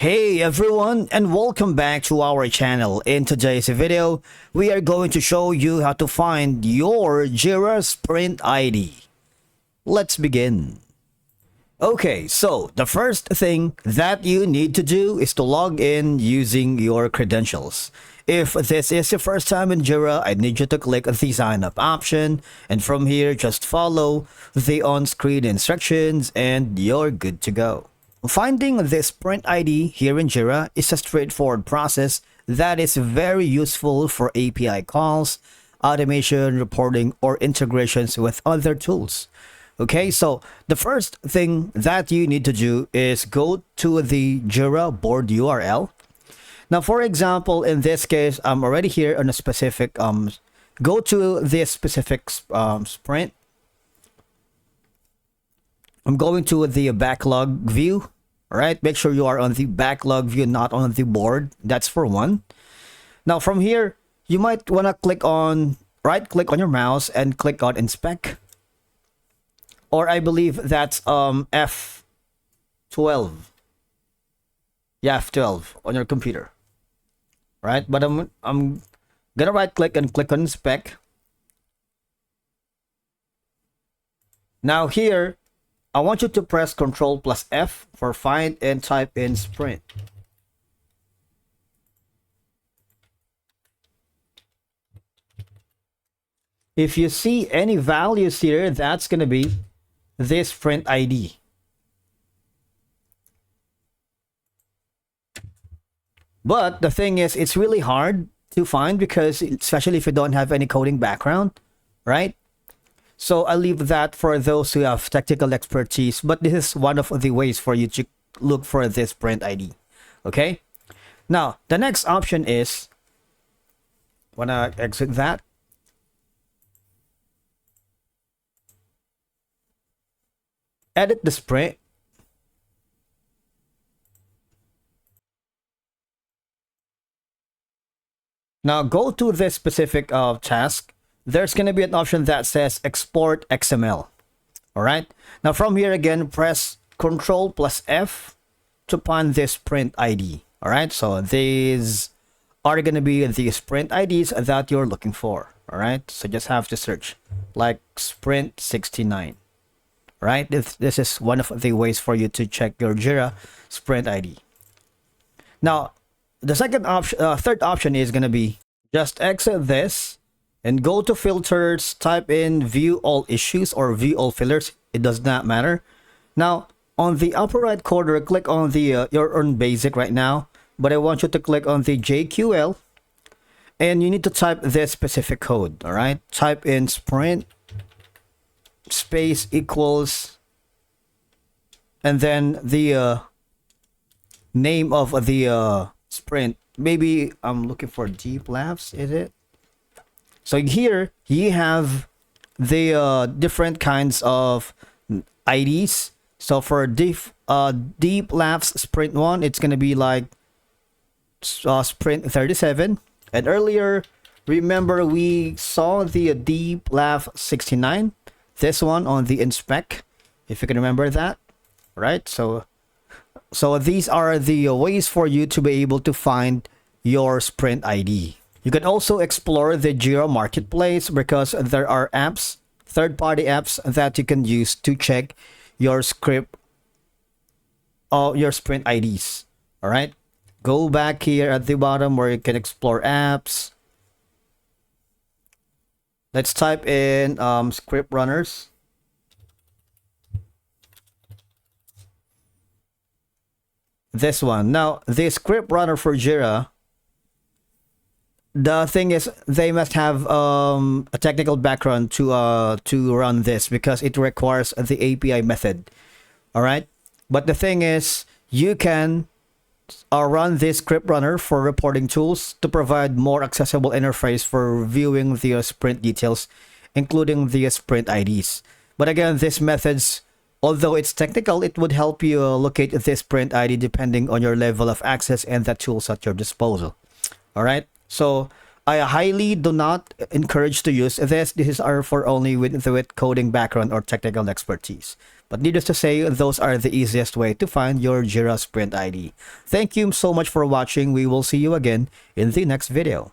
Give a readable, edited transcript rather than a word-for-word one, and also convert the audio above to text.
Hey everyone, and welcome back to our channel. In today's video, we are going to show you how to find your Jira Sprint ID. Let's begin. Okay, so the first thing that you need to do is to log in using your credentials. If this is your first time in Jira, I need you to click the sign up option, and from here just follow the on-screen instructions and you're good to go. Finding this Sprint ID here in Jira is a straightforward process that is very useful for API calls, automation, reporting, or integrations with other tools. Okay, so the first thing that you need to do is go to the Jira board URL. Now, for example, in this case, I'm already here on a specific, go to this specific sprint. I'm going to the backlog view. All right, make sure you are on the backlog view, not on the board. That's for one. Now, from here, you might want to click on, right-click on your mouse and click on inspect. Or I believe that's F12. Yeah, F12 on your computer. Right, but I'm gonna right-click and click on inspect. Now here, I want you to press Ctrl plus F for find and type in sprint. If you see any values here, that's going to be this sprint ID. But the thing is, it's really hard to find because especially if you don't have any coding background, right? So I'll leave that for those who have technical expertise, but this is one of the ways for you to look for this Sprint ID. Okay. Now, the next option is, wanna exit that. Edit the sprint. Now go to this specific task. There's going to be an option that says export XML. All right. Now from here again, press Ctrl plus F to find this sprint ID. All right. So these are going to be the sprint IDs that you're looking for. All right. So just have to search like sprint 69. Right. This is one of the ways for you to check your Jira sprint ID. Now, the second option, third option is going to be just exit this and go to filters, type in view all issues or view all fillers. It does not matter. Now, on the upper right corner, click on the your own basic right now, but I want you to click on the JQL and you need to type this specific code. All right, type in sprint space equals and then the name of the sprint. Maybe I'm looking for deep laughs, is it? So here you have the different kinds of IDs. So for deep laughs sprint 1, it's gonna be like sprint 37. And earlier, remember we saw the deep laugh 69. This one on the inspect, if you can remember that, right? So these are the ways for you to be able to find your sprint ID. You can also explore the Jira Marketplace because there are apps, third-party apps that you can use to check your script or your sprint IDs. All right. Go back here at the bottom where you can explore apps. Let's type in script runners. This one. Now, the script runner for Jira, the thing is they must have a technical background to run this because it requires the API method. All right. But the thing is you can run this script runner for reporting tools to provide more accessible interface for viewing the sprint details, including the sprint IDs. But again, these methods, although it's technical, it would help you locate this sprint ID depending on your level of access and the tools at your disposal. All right. So I highly do not encourage to use this. This is for only with coding background or technical expertise. But needless to say, those are the easiest way to find your Jira Sprint ID. Thank you so much for watching. We will see you again in the next video.